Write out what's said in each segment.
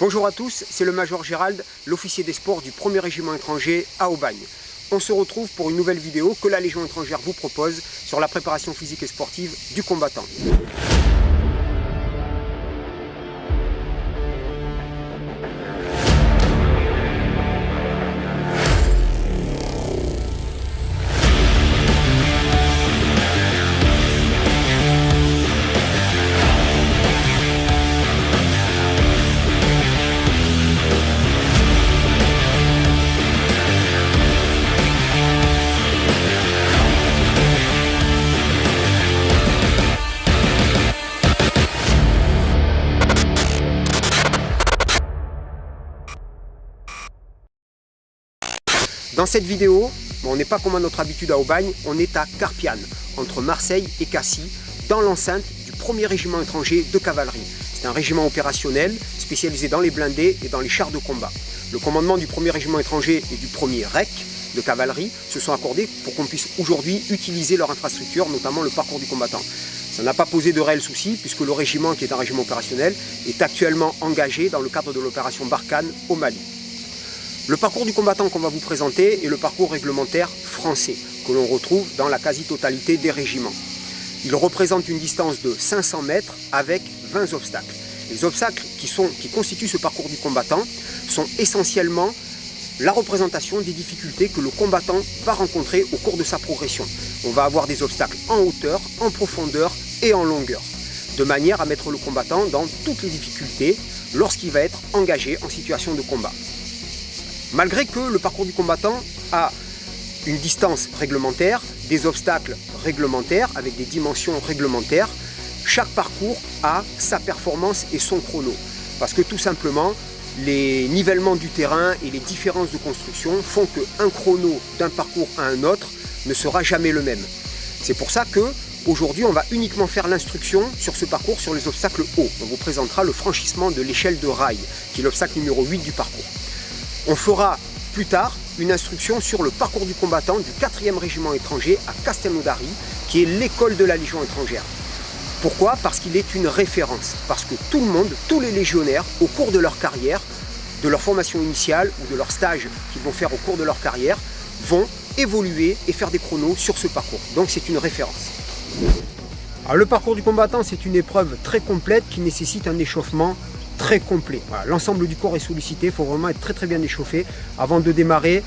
Bonjour à tous, c'est le Major Gérald, l'officier des sports du 1er régiment étranger à Aubagne. On se retrouve pour une nouvelle vidéo que la Légion étrangère vous propose sur la préparation physique et sportive du combattant. Dans cette vidéo, on n'est pas comme à notre habitude à Aubagne, on est à Carpiane, entre Marseille et Cassis, dans l'enceinte du 1er régiment étranger de cavalerie. C'est un régiment opérationnel spécialisé dans les blindés et dans les chars de combat. Le commandement du 1er régiment étranger et du 1er REC de cavalerie se sont accordés pour qu'on puisse aujourd'hui utiliser leur infrastructure, notamment le parcours du combattant. Ça n'a pas posé de réels soucis puisque le régiment, qui est un régiment opérationnel, est actuellement engagé dans le cadre de l'opération Barkhane au Mali. Le parcours du combattant qu'on va vous présenter est le parcours réglementaire français que l'on retrouve dans la quasi-totalité des régiments. Il représente une distance de 500 mètres avec 20 obstacles. Les obstacles qui constituent ce parcours du combattant sont essentiellement la représentation des difficultés que le combattant va rencontrer au cours de sa progression. On va avoir des obstacles en hauteur, en profondeur et en longueur, de manière à mettre le combattant dans toutes les difficultés lorsqu'il va être engagé en situation de combat. Malgré que le parcours du combattant a une distance réglementaire, des obstacles réglementaires avec des dimensions réglementaires, chaque parcours a sa performance et son chrono. Parce que tout simplement, les nivellements du terrain et les différences de construction font qu'un chrono d'un parcours à un autre ne sera jamais le même. C'est pour ça qu'aujourd'hui, on va uniquement faire l'instruction sur ce parcours sur les obstacles hauts. On vous présentera le franchissement de l'échelle de rail, qui est l'obstacle numéro 8 du parcours. On fera plus tard une instruction sur le parcours du combattant du 4e régiment étranger à Castelnaudary, qui est l'école de la Légion étrangère. Pourquoi? Parce qu'il est une référence. Parce que tout le monde, tous les légionnaires, au cours de leur carrière, de leur formation initiale ou de leur stage qu'ils vont faire au cours de leur carrière, vont évoluer et faire des chronos sur ce parcours. Donc c'est une référence. Alors, le parcours du combattant, c'est une épreuve très complète qui nécessite un échauffement très complet. Voilà, l'ensemble du corps est sollicité, il faut vraiment être très bien échauffé avant de démarrer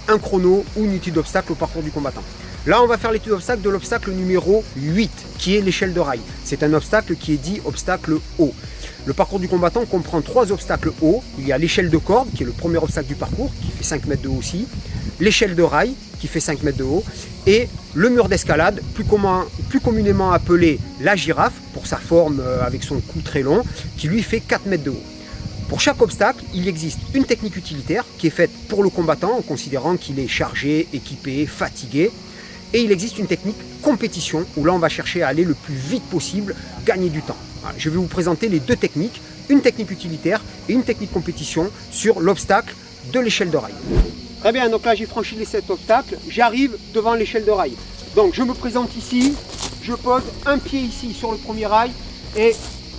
un chrono ou une étude d'obstacle au parcours du combattant. Là, on va faire l'étude d'obstacle de l'obstacle numéro 8, qui est l'échelle de rail. C'est un obstacle qui est dit obstacle haut. Le parcours du combattant comprend 3 obstacles hauts. Il y a l'échelle de corde, qui est le premier obstacle du parcours, qui fait 5 mètres de haut aussi, l'échelle de rail, qui fait 5 mètres de haut, et le mur d'escalade, plus communément appelé la girafe, pour sa forme avec son cou très long, qui lui fait 4 mètres de haut. Pour chaque obstacle, il existe une technique utilitaire qui est faite pour le combattant, en considérant qu'il est chargé, équipé, fatigué, et il existe une technique compétition, où là on va chercher à aller le plus vite possible, gagner du temps. Voilà, je vais vous présenter les deux techniques, une technique utilitaire et une technique compétition sur l'obstacle de l'échelle de rail. Très bien, donc là j'ai franchi les 7 obstacles, j'arrive devant l'échelle de rail. Donc je me présente ici, je pose un pied ici sur le premier rail et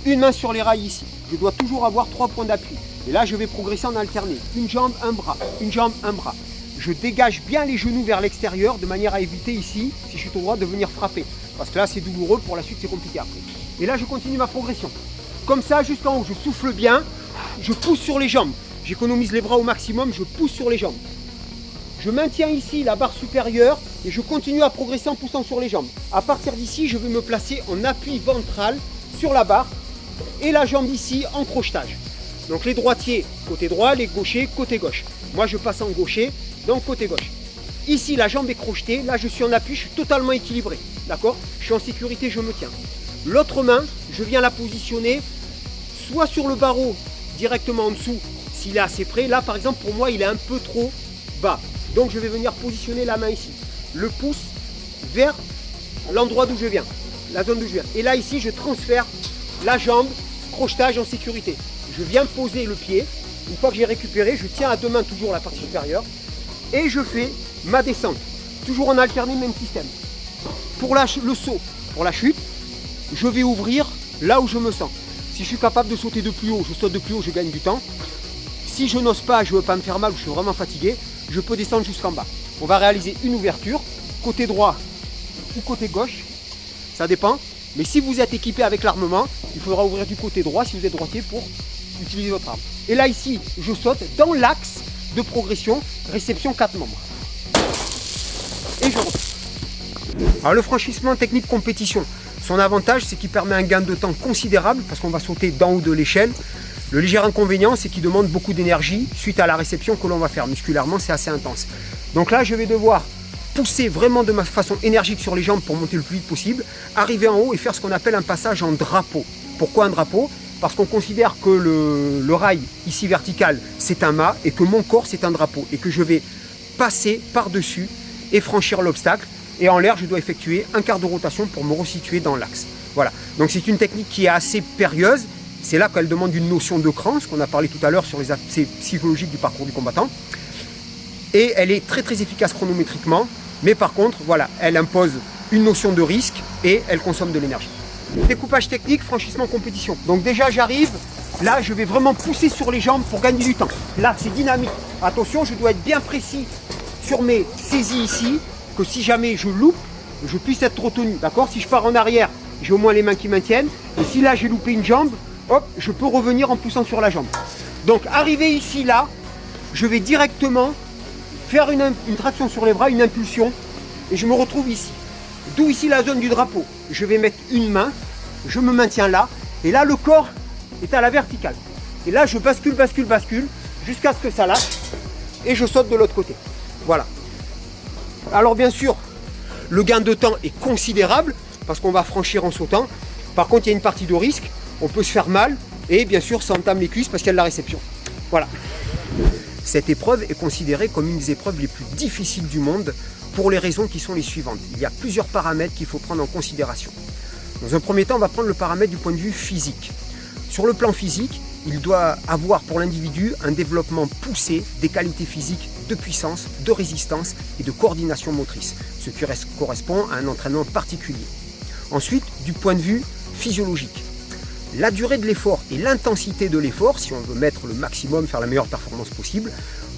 une main sur les rails ici. Je dois toujours avoir 3 points d'appui. Et là je vais progresser en alterné. Une jambe, un bras, une jambe, un bras. Je dégage bien les genoux vers l'extérieur de manière à éviter ici, si je suis tout droit, de venir frapper. Parce que là c'est douloureux, pour la suite c'est compliqué après. Et là je continue ma progression. Comme ça jusqu'en haut, je souffle bien, je pousse sur les jambes. J'économise les bras au maximum, je pousse sur les jambes. Je maintiens ici la barre supérieure et je continue à progresser en poussant sur les jambes. À partir d'ici, je vais me placer en appui ventral sur la barre et la jambe ici en crochetage. Donc les droitiers, côté droit, les gauchers, côté gauche. Moi, je passe en gaucher, donc côté gauche. Ici, la jambe est crochetée. Là, je suis en appui, je suis totalement équilibré. D'accord? Je suis en sécurité, je me tiens. L'autre main, je viens la positionner soit sur le barreau, directement en dessous, s'il est assez près. Là, par exemple, pour moi, il est un peu trop bas. Donc je vais venir positionner la main ici, le pouce vers l'endroit d'où je viens, la zone d'où je viens. Et là ici je transfère la jambe, crochetage en sécurité. Je viens poser le pied, une fois que j'ai récupéré, je tiens à 2 mains toujours la partie supérieure et je fais ma descente, toujours en alterné, même système. Pour le saut, pour la chute, je vais ouvrir là où je me sens. Si je suis capable de sauter de plus haut, je saute de plus haut, je gagne du temps. Si je n'ose pas, je ne veux pas me faire mal ou je suis vraiment fatigué, je peux descendre jusqu'en bas. On va réaliser une ouverture, côté droit ou côté gauche, ça dépend. Mais si vous êtes équipé avec l'armement, il faudra ouvrir du côté droit si vous êtes droitier pour utiliser votre arme. Et là ici, je saute dans l'axe de progression, réception 4 membres. Et je reprends. Alors le franchissement technique compétition, son avantage c'est qu'il permet un gain de temps considérable parce qu'on va sauter d'en haut de l'échelle. Le léger inconvénient c'est qu'il demande beaucoup d'énergie suite à la réception que l'on va faire. Musculairement c'est assez intense. Donc là je vais devoir pousser vraiment de ma façon énergique sur les jambes pour monter le plus vite possible, arriver en haut et faire ce qu'on appelle un passage en drapeau. Pourquoi un drapeau? Parce qu'on considère que le rail ici vertical c'est un mât et que mon corps c'est un drapeau et que je vais passer par-dessus et franchir l'obstacle. Et en l'air, je dois effectuer un quart de rotation pour me resituer dans l'axe. Voilà. Donc c'est une technique qui est assez périlleuse. C'est là qu'elle demande une notion de cran, ce qu'on a parlé tout à l'heure sur les aspects psychologiques du parcours du combattant. Et elle est très très efficace chronométriquement. Mais par contre, voilà, elle impose une notion de risque et elle consomme de l'énergie. Découpage technique, franchissement compétition. Donc déjà j'arrive, là je vais vraiment pousser sur les jambes pour gagner du temps. Là c'est dynamique. Attention, je dois être bien précis sur mes saisies ici, que si jamais je loupe, je puisse être retenu, d'accord? Si je pars en arrière, j'ai au moins les mains qui maintiennent. Et si là j'ai loupé une jambe, hop, je peux revenir en poussant sur la jambe. Donc arrivé ici, là, je vais directement faire une traction sur les bras, une impulsion, et je me retrouve ici. D'où ici la zone du drapeau. Je vais mettre une main, je me maintiens là, et là le corps est à la verticale. Et là je bascule, bascule, bascule, jusqu'à ce que ça lâche, et je saute de l'autre côté. Voilà. Alors bien sûr, le gain de temps est considérable parce qu'on va franchir en sautant. Par contre, il y a une partie de risque, on peut se faire mal et bien sûr, ça entame les cuisses parce qu'il y a de la réception. Voilà. Cette épreuve est considérée comme une des épreuves les plus difficiles du monde pour les raisons qui sont les suivantes. Il y a plusieurs paramètres qu'il faut prendre en considération. Dans un premier temps, on va prendre le paramètre du point de vue physique. Sur le plan physique, il doit avoir pour l'individu un développement poussé des qualités physiques de puissance, de résistance et de coordination motrice, ce qui correspond à un entraînement particulier. Ensuite, du point de vue physiologique, la durée de l'effort et l'intensité de l'effort, si on veut mettre le maximum, faire la meilleure performance possible,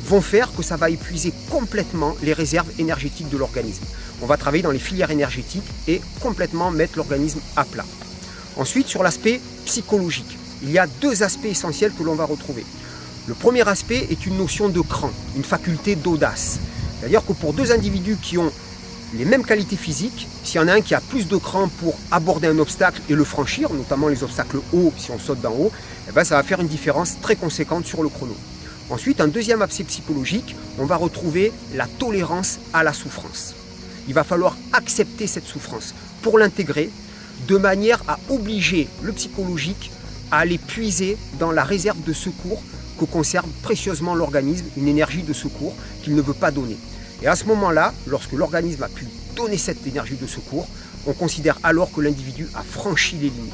vont faire que ça va épuiser complètement les réserves énergétiques de l'organisme. On va travailler dans les filières énergétiques et complètement mettre l'organisme à plat. Ensuite, sur l'aspect psychologique, il y a deux aspects essentiels que l'on va retrouver. Le premier aspect est une notion de cran, une faculté d'audace. C'est-à-dire que pour deux individus qui ont les mêmes qualités physiques, s'il y en a un qui a plus de cran pour aborder un obstacle et le franchir, notamment les obstacles hauts, si on saute d'en haut, eh ben ça va faire une différence très conséquente sur le chrono. Ensuite, un deuxième aspect psychologique, on va retrouver la tolérance à la souffrance. Il va falloir accepter cette souffrance pour l'intégrer de manière à obliger le psychologique à aller puiser dans la réserve de secours que conserve précieusement l'organisme, une énergie de secours qu'il ne veut pas donner. Et à ce moment-là, lorsque l'organisme a pu donner cette énergie de secours, on considère alors que l'individu a franchi les limites.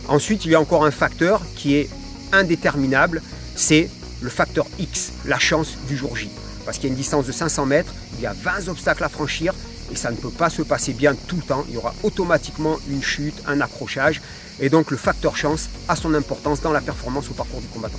Ensuite, il y a encore un facteur qui est indéterminable, c'est le facteur X, la chance du jour J. Parce qu'il y a une distance de 500 mètres, il y a 20 obstacles à franchir et ça ne peut pas se passer bien tout le temps. Il y aura automatiquement une chute, un accrochage et donc le facteur chance a son importance dans la performance au parcours du combattant.